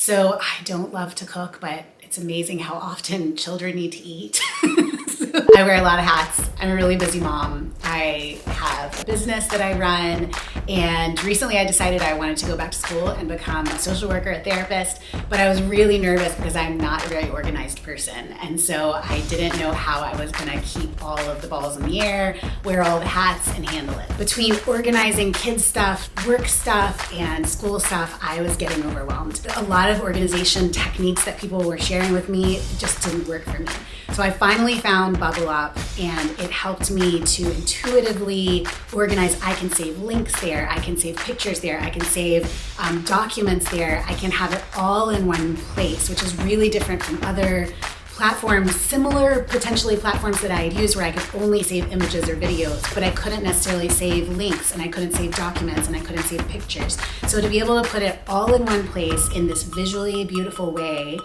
So I don't love to cook, but it's amazing how often children need to eat. I wear a lot of hats. I'm a really busy mom. I have a business that I run, and recently I decided I wanted to go back to school and become a social worker, a therapist, but I was really nervous because I'm not a very organized person, and so I didn't know how I was going to keep all of the balls in the air, wear all the hats, and handle it. Between organizing kids stuff, work stuff, and school stuff, I was getting overwhelmed. A lot of organization techniques that people were sharing with me just didn't work for me. So I finally found Bublup, and it helped me to intuitively organize. I can save links there, I can save pictures there, I can save documents there, I can have it all in one place, which is really different from other platforms, similar potentially platforms that I had used where I could only save images or videos, but I couldn't necessarily save links, and I couldn't save documents, and I couldn't save pictures. So to be able to put it all in one place in this visually beautiful way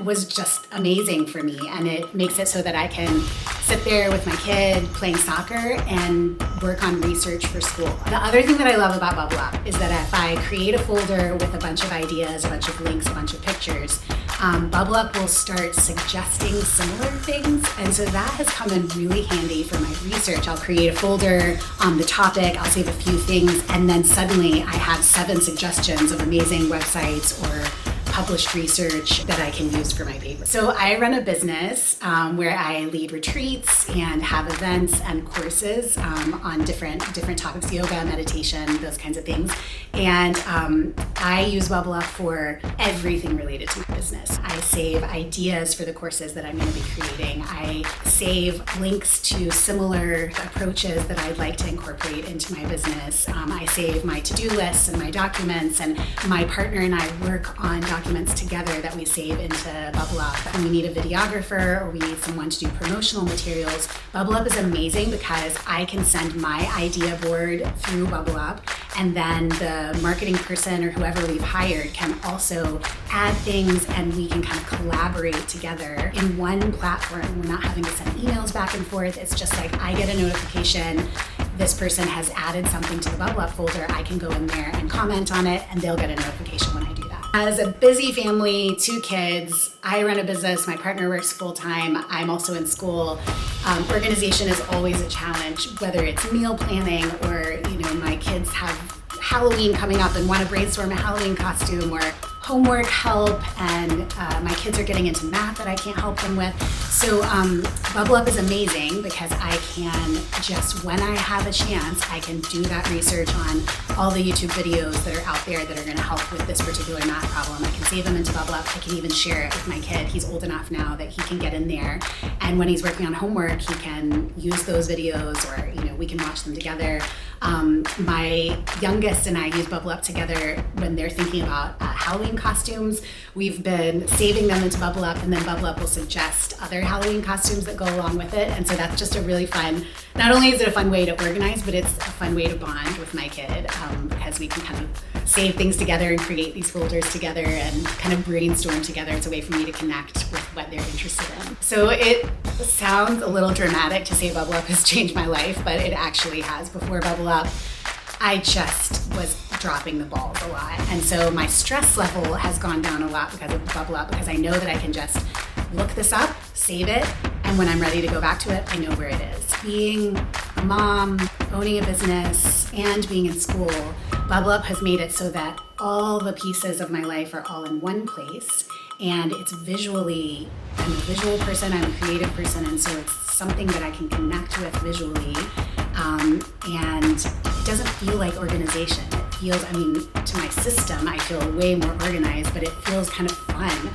was just amazing for me, and it makes it so that I can sit there with my kid playing soccer and work on research for school. The other thing that I love about Bublup is that if I create a folder with a bunch of ideas, a bunch of links, a bunch of pictures, Bublup will start suggesting similar things, and so that has come in really handy for my research. I'll create a folder on the topic, I'll save a few things, and then suddenly I have 7 suggestions of amazing websites or published research that I can use for my paper. So I run a business where I lead retreats and have events and courses on different topics, yoga, meditation, those kinds of things. And I use Bublup for everything related to my business. I save ideas for the courses that I'm going to be creating. I save links to similar approaches that I'd like to incorporate into my business. I save my to-do lists and my documents, and my partner and I work on documents together that we save into Bublup. When we need a videographer or we need someone to do promotional materials, Bublup is amazing because I can send my idea board through Bublup, and then the marketing person or whoever we've hired can also add things, and we can kind of collaborate together in one platform. We're not having to send emails back and forth. It's just like I get a notification, this person has added something to the Bublup folder, I can go in there and comment on it, and they'll get a notification when I do that. As a busy family, 2 kids, I run a business, my partner works full-time, I'm also in school. Organization is always a challenge, whether it's meal planning or, my kids have Halloween coming up and want to brainstorm a Halloween costume, or homework help, and my kids are getting into math that I can't help them with. So Bublup is amazing because I can just, when I have a chance, I can do that research on all the YouTube videos that are out there that are going to help with this particular math problem. I can save them into Bublup. I can even share it with my kid. He's old enough now that he can get in there, and when he's working on homework, he can use those videos, or we can watch them together. My youngest and I use Bublup together when they're thinking about Halloween costumes. We've been saving them into Bublup, and then Bublup will suggest other Halloween costumes that go along with it. And so that's just a really fun, not only is it a fun way to organize, but it's a fun way to bond with my kid because we can kind of save things together and create these folders together and kind of brainstorm together. It's a way for me to connect with what they're interested in. So it sounds a little dramatic to say Bublup has changed my life, but it actually has. Before Bublup, I just was dropping the balls a lot. And so my stress level has gone down a lot because of Bublup, because I know that I can just look this up, save it, and when I'm ready to go back to it, I know where it is. Being a mom, owning a business, and being in school, Bublup has made it so that all the pieces of my life are all in one place, and it's visually, I'm a visual person, I'm a creative person, and so it's something that I can connect with visually, and it doesn't feel like organization. It feels, to my system, I feel way more organized, but it feels kind of fun.